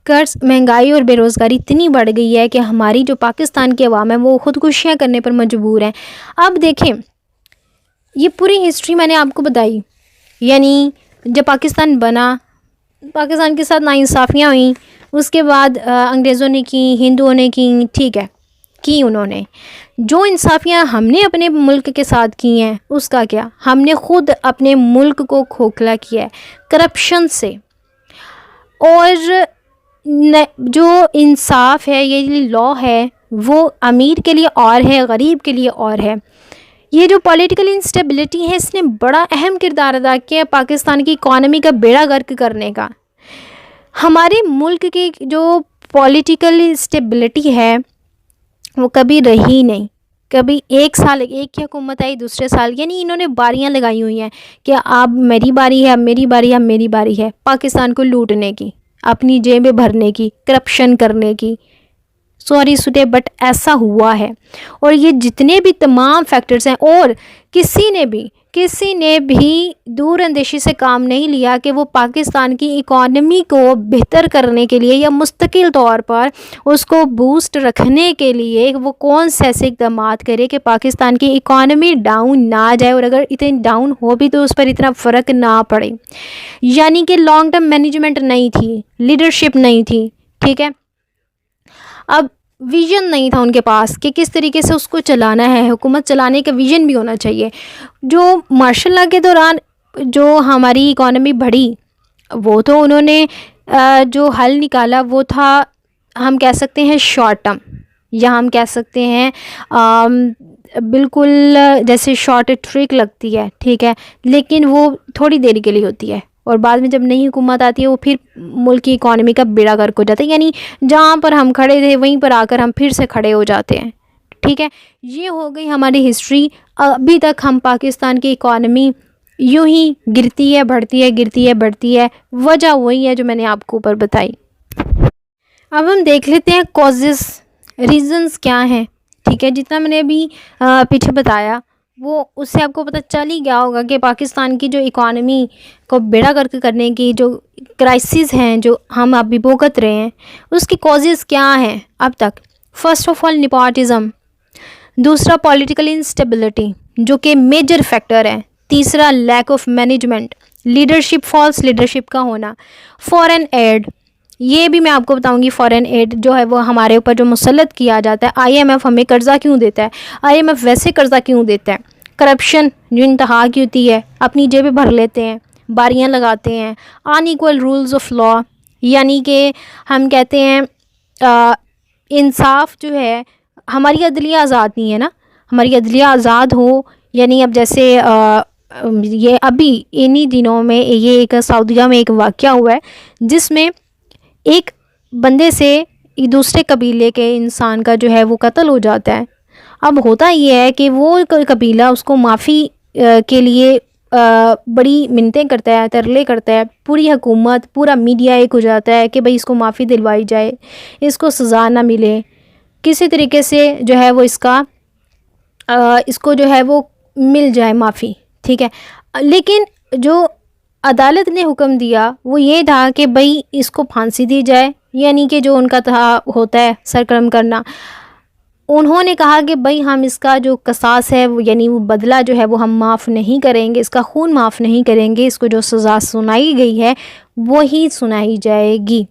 कर्ज, महंगाई और बेरोज़गारी इतनी बढ़ गई है कि हमारी जो पाकिस्तान की आवाम है वो ख़ुदकुशियाँ करने पर मजबूर है। अब देखें, ये पूरी हिस्ट्री मैंने आपको बताई, यानी जब पाकिस्तान बना, पाकिस्तान के साथ नाइंसाफ़ियाँ हुई, उसके बाद अंग्रेज़ों ने की, हिंदुओं ने की, ठीक है, की उन्होंने। जो इंसाफियाँ हमने अपने मुल्क के साथ की हैं उसका क्या, हमने ख़ुद अपने मुल्क को खोखला किया है करप्शन से। और जो इंसाफ है, ये लॉ है, वो अमीर के लिए और है, गरीब के लिए और है। ये जो पॉलिटिकल इंस्टेबिलिटी है, इसने बड़ा अहम किरदार अदा किया पाकिस्तान की इकॉनमी का बेड़ा गर्क करने का। हमारे मुल्क की जो पॉलिटिकल स्टेबिलिटी है वो कभी रही नहीं। कभी एक साल एक ही हुकूमत आई, दूसरे साल, यानी इन्होंने बारियां लगाई हुई हैं कि अब मेरी बारी है, अब मेरी बारी है, अब मेरी बारी है, पाकिस्तान को लूटने की, अपनी जेबें भरने की, करप्शन करने की। सॉरी सुटे, बट ऐसा हुआ है। और ये जितने भी तमाम फैक्टर्स हैं, और किसी ने भी दूर अंदेशी से काम नहीं लिया कि वो पाकिस्तान की इकॉनमी को बेहतर करने के लिए या मुस्तकिल तौर पर उसको बूस्ट रखने के लिए वो कौन से ऐसे इक़दाम करे कि पाकिस्तान की इकॉनमी डाउन ना जाए, और अगर इतनी डाउन हो भी तो उस पर इतना फ़र्क ना पड़े। यानी कि लॉन्ग टर्म मैनेजमेंट नहीं थी, लीडरशिप नहीं थी, ठीक है। अब विज़न नहीं था उनके पास कि किस तरीके से उसको चलाना है। हुकूमत चलाने का विज़न भी होना चाहिए। जो मार्शल लॉ के दौरान जो हमारी इकॉनमी बढ़ी, वो तो उन्होंने जो हल निकाला वो था, हम कह सकते हैं शॉर्ट टर्म, या हम कह सकते हैं बिल्कुल जैसे शॉर्ट ट्रिक लगती है, ठीक है, लेकिन वो थोड़ी देर के लिए होती है, और बाद में जब नई हुकूमत आती है वो फिर मुल्क की इकॉनमी का बेड़ा गर्क हो जाता है। यानी जहाँ पर हम खड़े थे वहीं पर आकर हम फिर से खड़े हो जाते हैं, ठीक है। ये हो गई हमारी हिस्ट्री। अभी तक हम पाकिस्तान की इकॉनमी यूं ही गिरती है, बढ़ती है, गिरती है, बढ़ती है। वजह वही है जो मैंने आपको ऊपर बताई। अब हम देख लेते हैं कॉजेज़, रीज़न्स क्या हैं, ठीक है। जितना मैंने अभी पीछे बताया वो उससे आपको पता चल ही गया होगा कि पाकिस्तान की जो इकॉनमी को बेड़ा गर्क करने की जो क्राइसिस हैं जो हम अभी भुगत रहे हैं, उसकी कॉजेज़ क्या हैं अब तक। फ़र्स्ट ऑफ ऑल नेपोटिज़म, दूसरा पॉलिटिकल इंस्टेबिलिटी जो कि मेजर फैक्टर है, तीसरा lack of management, leadership, false leadership का होना, फॉरेन एड, ये भी मैं आपको बताऊंगी। फॉरेन एड जो है वो हमारे ऊपर जो मुसल्लत किया जाता है, IMF हमें कर्ज़ा क्यों देता है, IMF वैसे कर्ज़ा क्यों देता है, करप्शन जो इंतहा की होती है, अपनी जेबें भर लेते हैं, बारियां लगाते हैं, अनइक्वल रूल्स ऑफ लॉ, यानी कि हम कहते हैं इंसाफ जो है, हमारी अदलिया आज़ाद नहीं है ना। हमारी अदलिया आज़ाद हो, यानी अब जैसे ये अभी इन्हीं दिनों में ये एक सऊदीया में एक वाक़या हुआ है जिसमें एक बंदे से दूसरे कबीले के इंसान का जो है वो कत्ल हो जाता है। अब होता ये है कि वो कबीला उसको माफ़ी के लिए बड़ी मिन्नतें करता है, तरले करता है, पूरी हुकूमत, पूरा मीडिया एक हो जाता है कि भाई इसको माफ़ी दिलवाई जाए, इसको सज़ा ना मिले, किसी तरीके से जो है वो इसको जो है वो मिल जाए माफ़ी, ठीक है। लेकिन जो अदालत ने हुक्म दिया वो ये था कि भाई इसको फांसी दी जाए, यानी कि जो उनका था होता है सरकर्म करना। उन्होंने कहा कि भाई हम इसका जो कसास है वो, यानी वो बदला जो है वो हम माफ़ नहीं करेंगे, इसका खून माफ़ नहीं करेंगे, इसको जो सज़ा सुनाई गई है वो ही सुनाई जाएगी।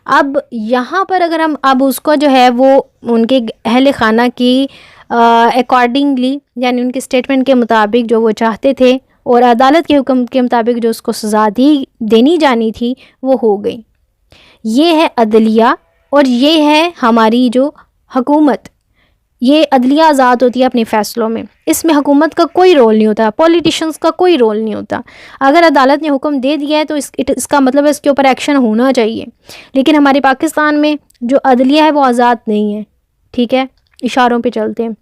अब यहाँ पर अगर हम अब उसको जो है वो उनके अहल खाना की अकॉर्डिंगली, यानी उनके स्टेटमेंट के मुताबिक जो वो चाहते थे और अदालत के हुक्म के मुताबिक जो उसको सज़ा देनी जानी थी वो हो गई। ये है अदलिया और ये है हमारी जो हुकूमत। ये अदलिया आज़ाद होती है अपने फ़ैसलों में, इसमें हुकूमत का कोई रोल नहीं होता, पॉलिटिशियंस का कोई रोल नहीं होता। अगर अदालत ने हुक्म दे दिया है तो इसका मतलब है इसके ऊपर एक्शन होना चाहिए। लेकिन हमारे पाकिस्तान में जो अदलिया है वो आज़ाद नहीं है, ठीक है, इशारों पे चलते हैं।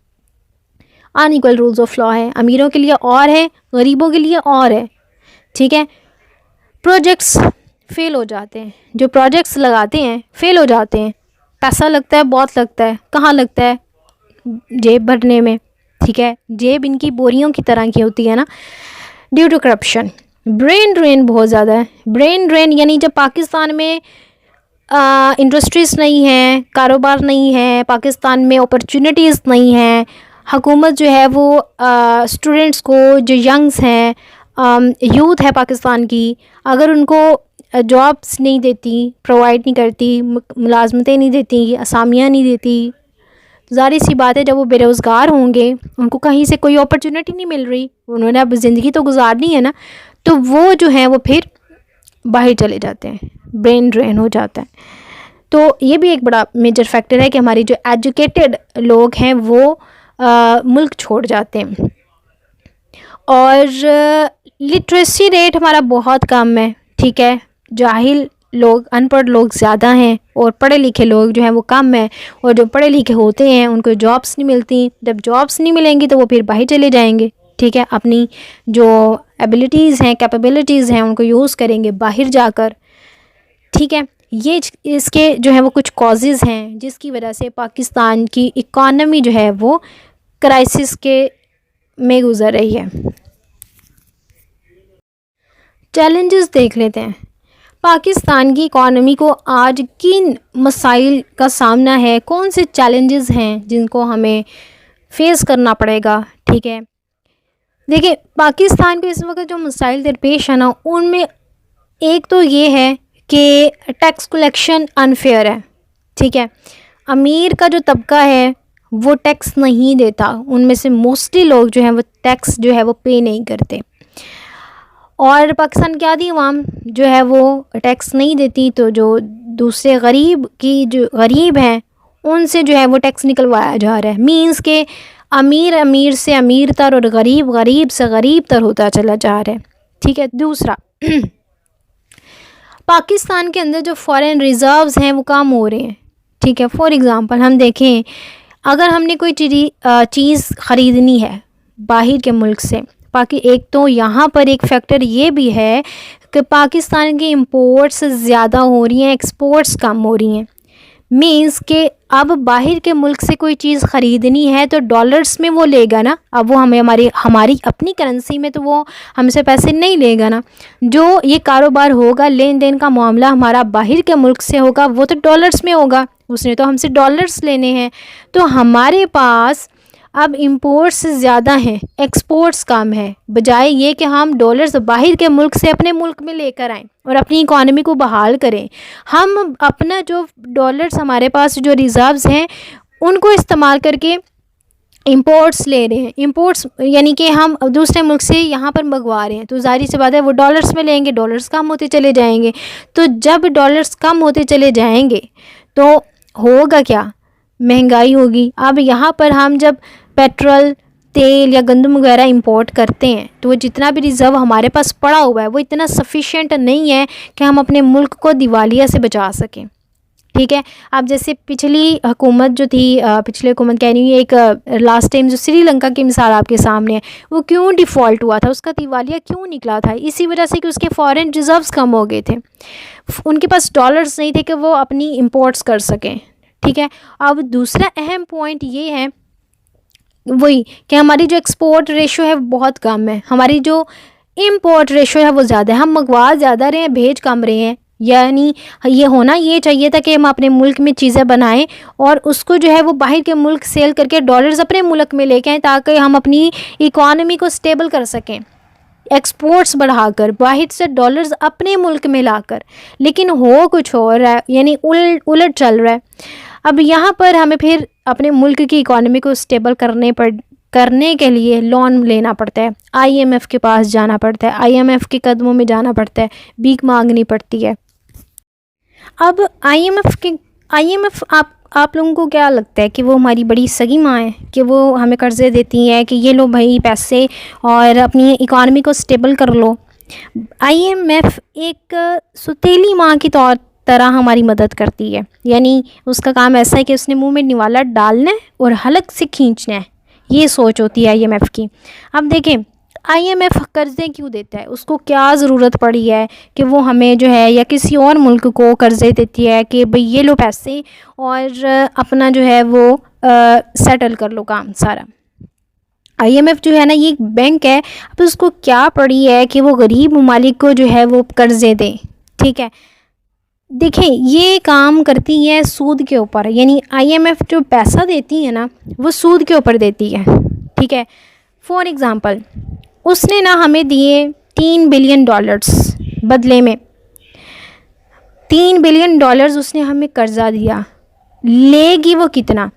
अनइक्वल रूल्स ऑफ लॉ है, अमीरों के लिए और है, गरीबों के लिए और है, ठीक है। प्रोजेक्ट्स फेल हो जाते हैं, जो प्रोजेक्ट्स लगाते हैं फेल हो जाते हैं, पैसा लगता है, बहुत लगता है, कहाँ लगता है, जेब भरने में, ठीक है। जेब इनकी बोरियों की तरह की होती है ना, due to corruption. Brain drain बहुत ज़्यादा है। ब्रेन ड्रेन यानी जब पाकिस्तान में इंडस्ट्रीज़ नहीं हैं, कारोबार नहीं है, पाकिस्तान में अपॉर्चुनिटीज़ नहीं हैं। हुकूमत जो है वो स्टूडेंट्स को, जो यंग्स हैं, यूथ है पाकिस्तान की, अगर उनको जॉब्स नहीं देती, प्रोवाइड नहीं करती, मुलाजमतें नहीं देती, असामियाँ नहीं देती, तो ज़ाहिर सी बात है जब वो बेरोज़गार होंगे, उनको कहीं से कोई अपॉर्चुनिटी नहीं मिल रही, उन्होंने अब ज़िंदगी तो गुजारनी है ना, तो वो जो है वो फिर बाहर चले जाते हैं, ब्रेन ड्रेन हो जाता है। तो ये भी एक बड़ा मेजर फैक्टर है कि हमारी जो एजुकेटेड लोग हैं वो मुल्क छोड़ जाते हैं। और लिटरेसी रेट हमारा बहुत कम है, ठीक है। जाहिल लोग, अनपढ़ लोग ज़्यादा हैं और पढ़े लिखे लोग जो हैं वो कम हैं। और जो पढ़े लिखे होते हैं उनको जॉब्स नहीं मिलती। जब जॉब्स नहीं मिलेंगी तो वो फिर बाहर चले जाएंगे, ठीक है। अपनी जो एबिलिटीज़ हैं, कैपेबिलिटीज़ हैं, उनको यूज़ करेंगे बाहर जाकर, ठीक है। ये इसके जो है वो कुछ कॉजेज़ हैं जिसकी वजह से पाकिस्तान की इकॉनमी जो है वो क्राइसिस के में गुज़र रही है। चैलेंजेस देख लेते हैं। पाकिस्तान की इकॉनमी को आज किन मसाइल का सामना है, कौन से चैलेंजेस हैं जिनको हमें फेस करना पड़ेगा, ठीक है। देखिए, पाकिस्तान को इस वक्त जो मसाइल दरपेश है ना, उनमें एक तो ये है कि टैक्स कलेक्शन अनफेयर है, ठीक है। अमीर का जो तबका है वो टैक्स नहीं देता, उनमें से मोस्टली लोग जो हैं वो टैक्स जो है वो पे नहीं करते। और पाकिस्तान की आधी अवाम जो है वो टैक्स नहीं देती, तो जो दूसरे जो गरीब हैं उनसे जो है वो टैक्स निकलवाया जा रहा है। मींस के अमीर अमीर से अमीरतर और गरीब गरीब से गरीबतर होता चला जा रहा है, ठीक है। दूसरा, पाकिस्तान के अंदर जो फॉरेन रिज़र्व्स हैं वो कम हो रहे हैं, ठीक है। फॉर एग्ज़ाम्पल हम देखें, अगर हमने कोई चीज़ ख़रीदनी है बाहर के मुल्क से, एक तो यहाँ पर एक फैक्टर ये भी है कि पाकिस्तान की इंपोर्ट्स ज़्यादा हो रही हैं, एक्सपोर्ट्स कम हो रही हैं। मींस के अब बाहर के मुल्क से कोई चीज़ ख़रीदनी है तो डॉलर्स में वो लेगा ना, अब वो हमें हमारी अपनी करेंसी में तो वो हमसे पैसे नहीं लेगा ना। जो ये कारोबार होगा, लेन देन का मामला हमारा बाहर के मुल्क से होगा, वो तो डॉलर्स में होगा, उसने तो हमसे डॉलर्स लेने हैं। तो हमारे पास अब इंपोर्ट्स ज़्यादा हैं, एक्सपोर्ट्स कम है, बजाय ये कि हम डॉलर्स बाहर के मुल्क से अपने मुल्क में लेकर आएँ और अपनी इकॉनमी को बहाल करें। हम अपना जो डॉलर्स हमारे पास जो रिज़र्व्स हैं उनको इस्तेमाल करके इंपोर्ट्स ले रहे हैं। इंपोर्ट्स यानी कि हम दूसरे मुल्क से यहाँ पर मंगवा रहे हैं, तो ज़ाहिर सी बात है वो डॉलर्स में लेंगे, डॉलर्स कम होते चले जाएंगे। तो जब डॉलर्स कम होते चले जाएंगे तो होगा क्या, महंगाई होगी। अब यहाँ पर हम जब पेट्रोल, तेल या गंदम वगैरह इंपोर्ट करते हैं तो वो जितना भी रिज़र्व हमारे पास पड़ा हुआ है वो इतना सफिशिएंट नहीं है कि हम अपने मुल्क को दिवालिया से बचा सकें, ठीक है। अब जैसे पिछली हुकूमत जो थी, पिछली हुकूमत कह रही हूँ, एक लास्ट टाइम जो श्रीलंका की मिसाल आपके सामने है, वो क्यों डिफ़ॉल्ट हुआ था, उसका दिवालिया क्यों निकला था? इसी वजह से कि उसके फॉरेन रिज़र्व्स कम हो गए थे, उनके पास डॉलर्स नहीं थे कि वो अपनी इंपोर्ट्स कर सकें, ठीक है। अब दूसरा अहम पॉइंट ये है वही कि हमारी जो एक्सपोर्ट रेशो है वो बहुत कम है, हमारी जो इम्पोर्ट रेशो है वो ज़्यादा है। हम मंगवा ज़्यादा रहे हैं, भेज कम रहे हैं। यानी ये होना ये चाहिए था कि हम अपने मुल्क में चीज़ें बनाएं और उसको जो है वो बाहर के मुल्क सेल करके डॉलर्स अपने मुल्क में लेके आएँ, ताकि हम अपनी इकॉनमी को स्टेबल कर सकें, एक्सपोर्ट्स बढ़ाकर, बाहर से डॉलर्स अपने मुल्क में लाकर। लेकिन हो कुछ और रहा है, यानी उलट चल रहा है। अब यहाँ पर हमें फिर अपने मुल्क की इकॉनमी को स्टेबल करने के लिए लोन लेना पड़ता है, आईएमएफ के पास जाना पड़ता है, आईएमएफ के कदमों में जाना पड़ता है, भीख मांगनी पड़ती है। अब आईएमएफ आप लोगों को क्या लगता है कि वो हमारी बड़ी सगी माँ है कि वो हमें कर्ज़े देती है कि ये लो भाई पैसे और अपनी इकॉनमी को स्टेबल कर लो? आईएमएफ एक सुतीली माँ की तरह हमारी मदद करती है, यानी उसका काम ऐसा है कि उसने मुंह में निवाला डालना है और हलक से खींचना है, ये सोच होती है आईएमएफ की। अब देखें, आईएमएफ कर्ज़े क्यों देता है, उसको क्या ज़रूरत पड़ी है कि वो हमें जो है या किसी और मुल्क को कर्ज़े देती है कि भाई ये लो पैसे और अपना जो है वो सेटल कर लो काम सारा। आईएमएफ जो है ना ये एक बैंक है, अब उसको क्या पड़ी है कि वो गरीब ममालिक को जो है वो कर्ज़े दें, ठीक है। देखें ये काम करती है सूद के ऊपर, यानी आईएमएफ जो पैसा देती है ना वो सूद के ऊपर देती है, ठीक है। फॉर एग्ज़ाम्पल उसने ना हमें दिए $3 बिलियन, बदले में $3 बिलियन उसने हमें कर्ज़ा दिया। लेगी वो कितना,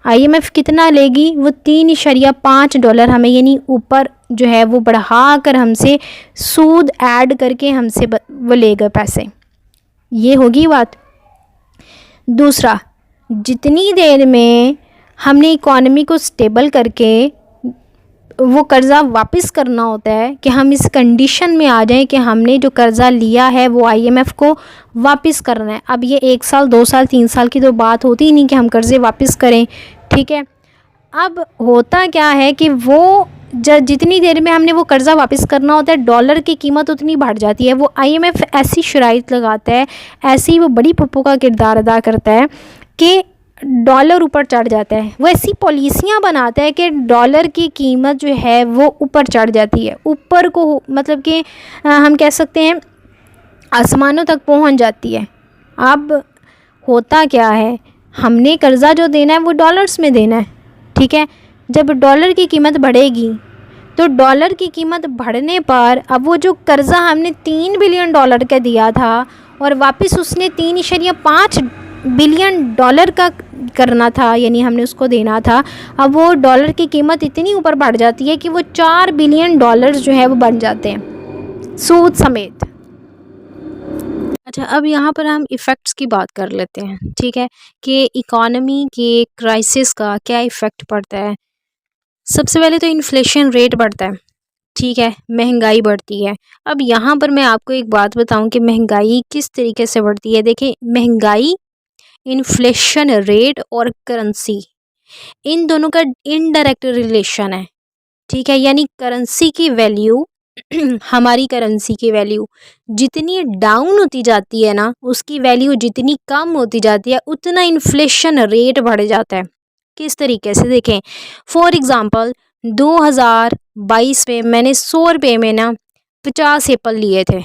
आईएमएफ कितना लेगी, वो $3.5 हमें, यानी ऊपर जो है वो बढ़ा कर हमसे सूद ऐड करके हमसे वो लेगा पैसे। ये होगी बात। दूसरा, जितनी देर में हमने इकॉनमी को स्टेबल करके वो कर्ज़ा वापस करना होता है कि हम इस कंडीशन में आ जाएं कि हमने जो कर्ज़ा लिया है वो आईएमएफ को वापस करना है। अब ये 1 साल 2 साल 3 साल की तो बात होती ही नहीं कि हम कर्ज़े वापस करें, ठीक है। अब होता क्या है कि वो जितनी देर में हमने वो कर्ज़ा वापस करना होता है डॉलर की कीमत उतनी बढ़ जाती है। वो आईएमएफ ऐसी शराइत लगाता है, ऐसी वो बड़ी पप्पू का किरदार अदा करता है कि डॉलर ऊपर चढ़ जाता है। वो ऐसी पॉलिसियाँ बनाता है कि डॉलर की कीमत जो है वो ऊपर चढ़ जाती है, ऊपर को मतलब कि हम कह सकते हैं आसमानों तक पहुंच जाती है। अब होता क्या है, हमने कर्ज़ा जो देना है वो डॉलर्स में देना है, ठीक है। जब डॉलर की कीमत बढ़ेगी तो डॉलर की कीमत बढ़ने पर अब वो जो कर्ज़ा हमने $3 बिलियन का दिया था और वापस उसने $3.5 बिलियन का करना था, यानी हमने उसको देना था। अब वो डॉलर की कीमत इतनी ऊपर बढ़ जाती है कि वो $4 बिलियन जो है वो बन जाते हैं सूद समेत। अच्छा, अब यहाँ पर हम इफ़ेक्ट्स की बात कर लेते हैं, ठीक है, कि इकॉनमी के क्राइसिस का क्या इफ़ेक्ट पड़ता है। सबसे पहले तो इन्फ्लेशन रेट बढ़ता है, ठीक है, महंगाई बढ़ती है। अब यहाँ पर मैं आपको एक बात बताऊँ कि महंगाई किस तरीके से बढ़ती है। देखिए, महंगाई, इन्फ्लेशन रेट और करेंसी, इन दोनों का इनडायरेक्ट रिलेशन है, ठीक है। यानी करेंसी की वैल्यू हमारी करेंसी की वैल्यू जितनी डाउन होती जाती है ना, उसकी वैल्यू जितनी कम होती जाती है, उतना इन्फ्लेशन रेट बढ़ जाता है। किस तरीके से देखें, फॉर एग्ज़ाम्पल 2022 में मैंने 100 रुपये में ना 50 एप्पल लिए थे,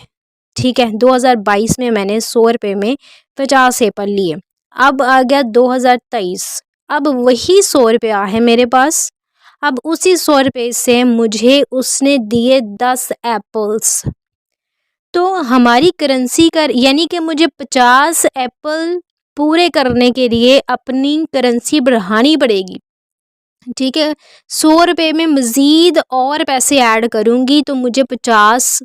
ठीक है। 2022 में मैंने 100 रुपये में 50 एप्पल लिए। अब आ गया 2023, अब वही 100 रुपया है मेरे पास। अब उसी 100 रुपये से मुझे उसने दिए 10 एप्पल्स, तो हमारी करेंसी का यानी कि मुझे 50 एप्पल पूरे करने के लिए अपनी करेंसी बढ़ानी पड़ेगी, ठीक है। 100 रुपये में मज़ीद और पैसे ऐड करूँगी तो मुझे 50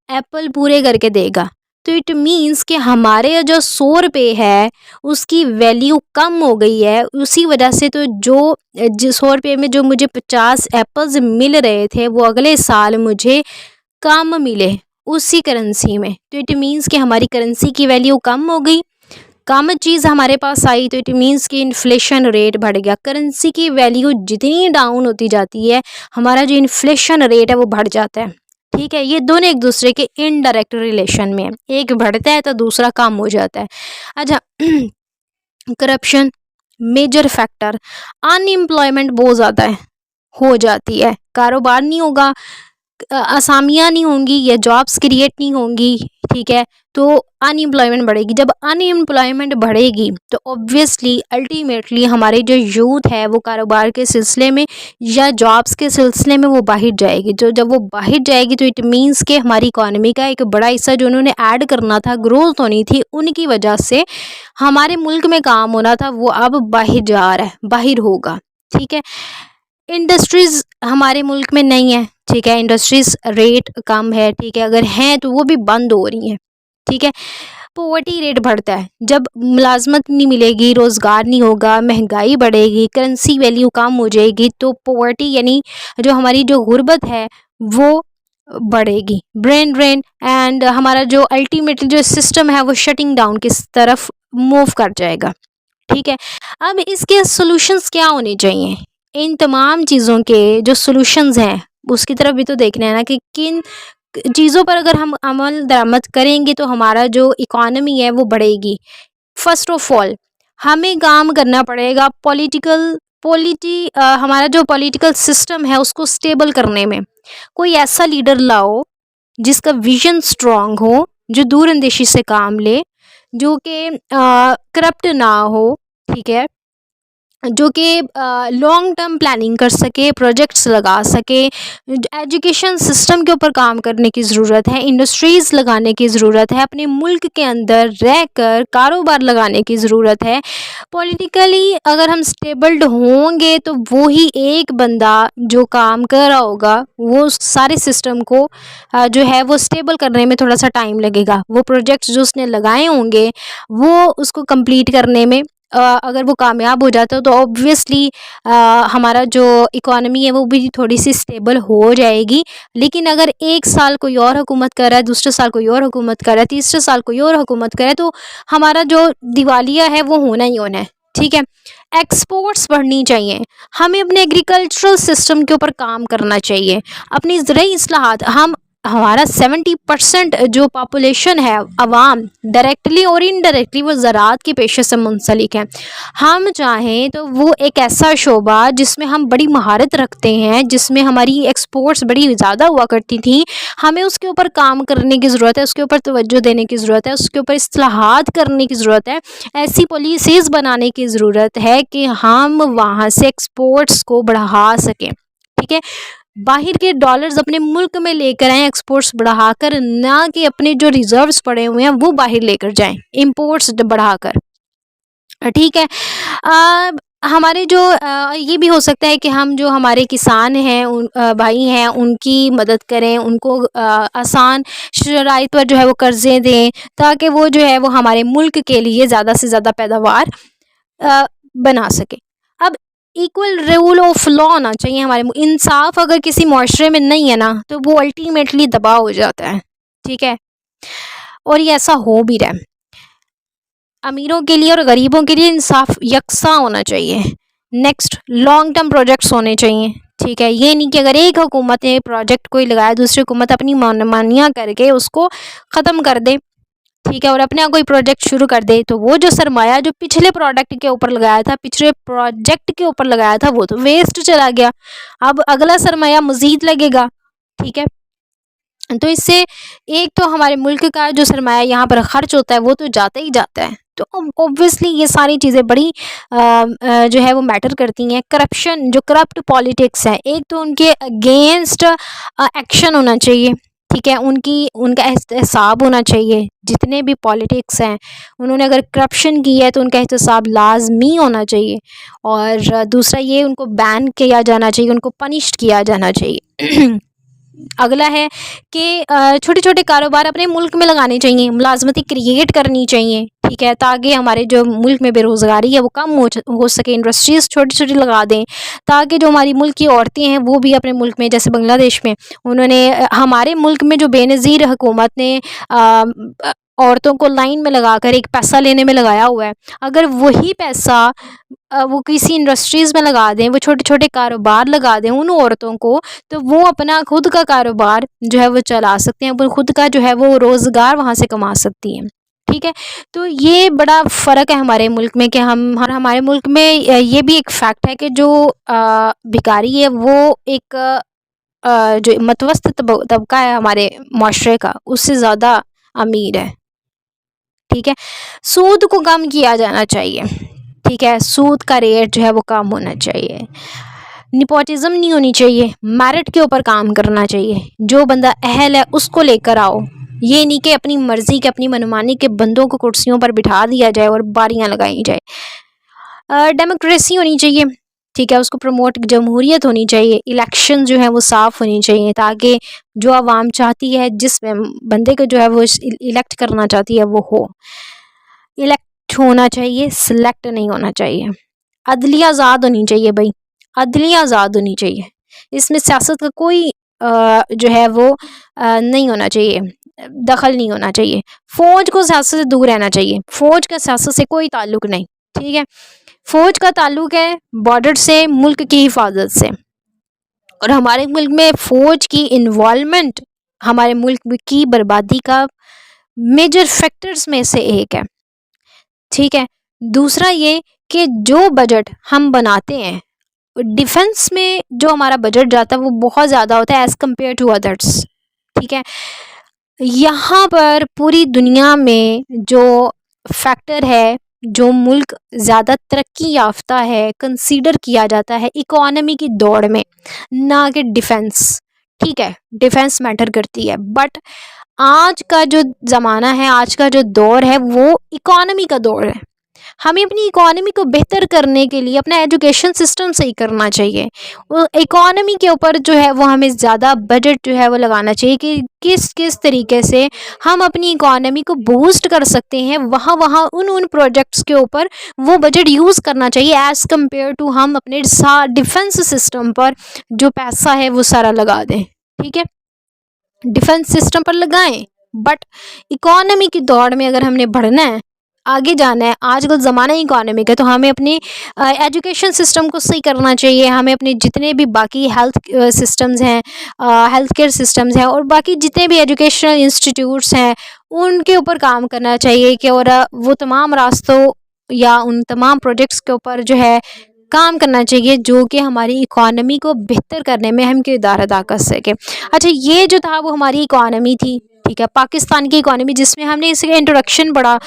एप्पल पूरे करके देगा। तो इट मीन्स कि हमारे जो 100 रुपये है उसकी वैल्यू कम हो गई है। उसी वजह से तो जो 100 रुपये में जो मुझे 50 एप्पल्स मिल रहे थे वो अगले साल मुझे कम मिले उसी करेंसी में। तो इट मीन्स कि हमारी करेंसी की वैल्यू कम हो गई, कम चीज़ हमारे पास आई, तो इट मीन्स कि इन्फ्लेशन रेट बढ़ गया। करेंसी की वैल्यू जितनी डाउन होती जाती है हमारा जो इन्फ्लेशन रेट है वो बढ़ जाता है, ठीक है। ये दोनों एक दूसरे के इनडायरेक्ट रिलेशन में है, एक बढ़ता है तो दूसरा कम हो जाता है। अच्छा, करप्शन मेजर फैक्टर, अनएम्प्लॉयमेंट बहुत ज़्यादा है हो जाती है, कारोबार नहीं होगा, असामियाँ नहीं होंगी या जॉब्स क्रिएट नहीं होंगी, ठीक है। तो अनएम्प्लॉयमेंट बढ़ेगी। जब अनएम्प्लॉयमेंट बढ़ेगी तो ऑब्वियसली अल्टीमेटली हमारे जो यूथ है वो कारोबार के सिलसिले में या जॉब्स के सिलसिले में वो बाहर जाएगी। जो जब वो बाहर जाएगी तो इट मीन्स कि हमारी इकॉनमी का एक बड़ा हिस्सा जो उन्होंने ऐड करना था, ग्रोथ होनी थी, उनकी वजह से हमारे मुल्क में काम होना था वो अब बाहर जा रहा है, बाहर होगा, ठीक है। इंडस्ट्रीज़ हमारे मुल्क में नहीं है, ठीक है, इंडस्ट्रीज़ रेट कम है, ठीक है, अगर हैं तो वो भी बंद हो रही हैं, ठीक है। पॉवर्टी रेट बढ़ता है, जब मुलाजमत नहीं मिलेगी, रोज़गार नहीं होगा, महंगाई बढ़ेगी, करेंसी वैल्यू कम हो जाएगी, तो पॉवर्टी यानी जो हमारी जो गुर्बत है वो बढ़ेगी, ब्रेन ड्रेन, एंड हमारा जो अल्टीमेटली जो सिस्टम है वो शटिंग डाउन की तरफ मूव कर जाएगा, ठीक है। अब इसके सॉल्यूशंस क्या होने चाहिए, इन तमाम चीज़ों के जो सॉल्यूशंस हैं उसकी तरफ भी तो देखना है ना कि किन चीज़ों पर अगर हम अमल दरामद करेंगे तो हमारा जो इकॉनमी है वो बढ़ेगी। फर्स्ट ऑफ ऑल हमें काम करना पड़ेगा हमारा जो पॉलिटिकल सिस्टम है उसको स्टेबल करने में। कोई ऐसा लीडर लाओ जिसका विजन स्ट्रांग हो, जो दूरअंदेशी से काम ले, जो कि करप्ट ना हो, ठीक है, जो कि लॉन्ग टर्म प्लानिंग कर सके, प्रोजेक्ट्स लगा सके। एजुकेशन सिस्टम के ऊपर काम करने की ज़रूरत है, इंडस्ट्रीज़ लगाने की ज़रूरत है, अपने मुल्क के अंदर रहकर कारोबार लगाने की ज़रूरत है। पॉलिटिकली अगर हम स्टेबल्ड होंगे तो वो ही एक बंदा जो काम कर रहा होगा वो उस सारे सिस्टम को जो है वो स्टेबल करने में थोड़ा सा टाइम लगेगा। वो प्रोजेक्ट्स जो उसने लगाए होंगे वो उसको कंप्लीट करने में अगर वो कामयाब हो जाता है तो ऑब्वियसली हमारा जो इकोनॉमी है वो भी थोड़ी सी स्टेबल हो जाएगी। लेकिन अगर एक साल कोई और हुकूमत कर रहा है, दूसरे साल कोई और हुकूमत कर रहा है, तीसरे साल कोई और हुकूमत कर रहा है, तो हमारा जो दिवालिया है वो होना ही होना है। ठीक है, एक्सपोर्ट्स बढ़नी चाहिए, हमें अपने एग्रीकल्चरल सिस्टम के ऊपर काम करना चाहिए, अपनी ज़रूरी इस्लाहात। हमारा 70% जो पॉपुलेशन है अवाम डायरेक्टली और इनडायरेक्टली वो ज़राअत के पेशे से मुंसलिक है। हम चाहें तो वो एक ऐसा शोबा जिसमें हम बड़ी महारत रखते हैं, जिसमें हमारी एक्सपोर्ट्स बड़ी ज़्यादा हुआ करती थी, हमें उसके ऊपर काम करने की ज़रूरत है, उसके ऊपर तवज्जो देने की ज़रूरत है, उसके ऊपर इस्लाहात करने की ज़रूरत है, ऐसी पॉलिसीज़ बनाने की ज़रूरत है कि हम वहाँ से एक्सपोर्ट्स को बढ़ा सकें। ठीक है, बाहर के डॉलर्स अपने मुल्क में लेकर आएँ एक्सपोर्ट्स बढ़ाकर, ना कि अपने जो रिजर्व्स पड़े हुए हैं वो बाहर लेकर जाएं इंपोर्ट्स बढ़ाकर। ठीक है, हमारे जो ये भी हो सकता है कि हम जो हमारे किसान हैं उन भाई हैं उनकी मदद करें, उनको आसान शराइत पर जो है वो कर्ज़े दें, ताकि वो जो है वो हमारे मुल्क के लिए ज़्यादा से ज़्यादा पैदावार अ, बना सके। अब इक्वल रूल ऑफ लॉ होना चाहिए हमारे इंसाफ अगर किसी मुआशरे में नहीं है ना तो वो अल्टीमेटली दबाव हो जाता है। ठीक है, और ये ऐसा हो भी रहा है। अमीरों के लिए और गरीबों के लिए इंसाफ यकसा होना चाहिए। नेक्स्ट, लॉन्ग टर्म प्रोजेक्ट्स होने चाहिए। ठीक है, ये नहीं कि अगर एक हुकूमत ने प्रोजेक्ट कोई लगाया दूसरी हुकूमत अपनी मनमानियाँ करके उसको ख़त्म कर दे। ठीक है, और अपने यहाँ कोई प्रोजेक्ट शुरू कर दे तो वो जो सरमाया जो पिछले प्रोडक्ट के ऊपर लगाया था, पिछले प्रोजेक्ट के ऊपर लगाया था, वो तो वेस्ट चला गया। अब अगला सरमाया मज़ीद लगेगा। ठीक है, तो इससे एक तो हमारे मुल्क का जो सरमाया यहाँ पर ख़र्च होता है वो तो जाता ही जाता है। तो ऑब्वियसली ये सारी चीज़ें बड़ी जो है वो मैटर करती हैं। करप्शन, जो करप्ट पॉलिटिक्स है, एक तो उनके अगेंस्ट एक्शन होना चाहिए। ठीक है, उनका एहतसाब होना चाहिए। जितने भी पॉलिटिक्स हैं उन्होंने अगर करप्शन की है तो उनका एहतसाब लाजमी होना चाहिए। और दूसरा ये उनको बैन किया जाना चाहिए, उनको पनिश किया जाना चाहिए। अगला है कि छोटे छोटे कारोबार अपने मुल्क में लगाने चाहिए, मुलाजमती क्रिएट करनी चाहिए। ठीक है, ताकि हमारे जो मुल्क में बेरोज़गारी है वो कम हो सके, इंडस्ट्रीज़ छोटी छोटी लगा दें, ताकि जो हमारी मुल्क की औरतें हैं वो भी अपने मुल्क में, जैसे बांग्लादेश में उन्होंने हमारे मुल्क में जो बेनज़ीर हुकूमत ने औरतों को लाइन में लगाकर एक पैसा लेने में लगाया हुआ है, अगर वही पैसा वो किसी इंडस्ट्रीज़ में लगा दें, वो छोटे छोटे कारोबार लगा दें उन औरतों को, तो वो अपना खुद का कारोबार जो है वो चला सकते हैं, वो खुद का जो है वो रोज़गार वहाँ से कमा सकती हैं। ठीक है, तो ये बड़ा फ़र्क है हमारे मुल्क में कि हम और हमारे मुल्क में ये भी एक फैक्ट है कि जो भिखारी है वो एक जो मतवस्त तबका है हमारे माशरे का उससे ज़्यादा अमीर है। ठीक है, सूद को कम किया जाना चाहिए। ठीक है, सूद का रेट जो है वो कम होना चाहिए। निपोटिज्म नहीं होनी चाहिए, मेरिट के ऊपर काम करना चाहिए। जो बंदा अहल है उसको लेकर आओ, ये नहीं कि अपनी मर्ज़ी के अपनी मनमानी के बंदों को कुर्सियों पर बिठा दिया जाए और बारियां लगाई जाए। डेमोक्रेसी होनी चाहिए। ठीक है, उसको प्रमोट, जमहूरियत होनी चाहिए, इलेक्शन जो है वो साफ़ होनी चाहिए, ताकि जो आवाम चाहती है जिस बंदे को जो है वो इलेक्ट करना चाहती है वो हो। इलेक्ट होना चाहिए, सिलेक्ट नहीं होना चाहिए। अदलिया आज़ाद होनी चाहिए भाई, अदलिया आज़ाद होनी चाहिए। इसमें सियासत का कोई जो है वो नहीं होना चाहिए, दखल नहीं होना चाहिए। फ़ौज को सियासत से दूर रहना चाहिए, फ़ौज का सियासत से कोई ताल्लुक़ नहीं। ठीक है, फ़ौज का ताल्लुक़ है बॉर्डर से, मुल्क की हिफाजत से। और हमारे मुल्क में फ़ौज की इन्वॉल्वमेंट हमारे मुल्क की बर्बादी का मेजर फैक्टर्स में से एक है। ठीक है, दूसरा ये कि जो बजट हम बनाते हैं डिफेंस में, जो हमारा बजट जाता है वो बहुत ज़्यादा होता है एज़ कम्पेयर टू अदर्स। ठीक है, यहाँ पर पूरी दुनिया में जो फैक्टर है जो मुल्क ज़्यादा तरक्की याफ्ता है कंसीडर किया जाता है इकोनॉमी की दौड़ में, ना कि डिफेंस। ठीक है, डिफेंस मैटर करती है, बट आज का जो ज़माना है, आज का जो दौर है वो इकोनॉमी का दौर है। हमें अपनी इकोनॉमी को बेहतर करने के लिए अपना एजुकेशन सिस्टम सही करना चाहिए। वो इकोनॉमी के ऊपर जो है वो हमें ज़्यादा बजट जो है वो लगाना चाहिए कि किस किस तरीके से हम अपनी इकोनॉमी को बूस्ट कर सकते हैं, वहाँ वहाँ उन प्रोजेक्ट्स के ऊपर वो बजट यूज़ करना चाहिए एज़ कम्पेयर टू हम अपने डिफेंस सिस्टम पर जो पैसा है वो सारा लगा दें। ठीक है, डिफेंस सिस्टम पर लगाएं, बट इकोनॉमी की दौड़ में अगर हमने बढ़ना है, आगे जाना है, आजकल ज़माना इकोनॉमी का, तो हमें अपने एजुकेशन सिस्टम को सही करना चाहिए। हमें अपने जितने भी बाकी हेल्थ सिस्टम्स हैं, हेल्थ केयर सिस्टम्स हैं और बाकी जितने भी एजुकेशनल इंस्टीट्यूट्स हैं उनके ऊपर काम करना चाहिए कि और वो तमाम रास्तों या उन तमाम प्रोजेक्ट्स के ऊपर जो है काम करना चाहिए जो कि हमारी इकोनॉमी को बेहतर करने में हम किरदार अदा कर सके। अच्छा, ये जो था वो हमारी इकोनॉमी थी। ठीक है, पाकिस्तान की इकोनॉमी, जिसमें हमने इसका इंट्रोडक्शन पढ़ा,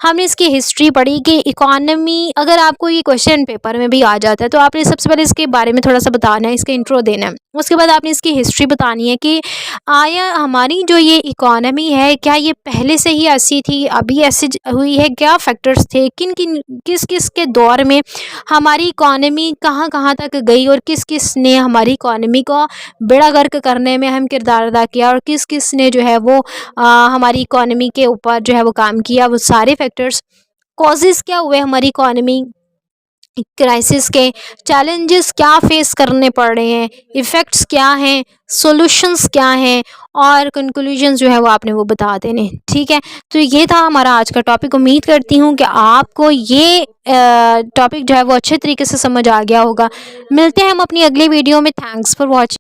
हमने इसकी हिस्ट्री पढ़ी कि इकोनॉमी, अगर आपको ये क्वेश्चन पेपर में भी आ जाता है तो आपने सबसे पहले इसके बारे में थोड़ा सा बताना है, इसका इंट्रो देना है। उसके बाद आपने इसकी हिस्ट्री बतानी है कि आया हमारी जो ये इकोनॉमी है क्या ये पहले से ही ऐसी थी, अभी ऐसी हुई है, क्या फैक्टर्स थे, किन किन किस किस के दौर में हमारी इकोनॉमी कहाँ कहाँ तक गई और किस किस ने हमारी इकोनॉमी को बेड़ा गर्क करने में अहम किरदार अदा किया और किस किस ने जो है वो हमारी इकोनॉमी के ऊपर जो है वो काम किया। वो सारे फैक्टर्स, कॉजेज़ क्या हुए हमारी इकोनॉमी क्राइसिस के, चैलेंजेस क्या फेस करने पड़ रहे हैं, इफ़ेक्ट्स क्या हैं, सॉल्यूशंस क्या हैं और कंक्लूजन्स जो है वो आपने वो बता देने। ठीक है, तो ये था हमारा आज का टॉपिक। उम्मीद करती हूँ कि आपको ये टॉपिक जो है वो अच्छे तरीके से समझ आ गया होगा। मिलते हैं हम अपनी अगली वीडियो में। Thanks for watching.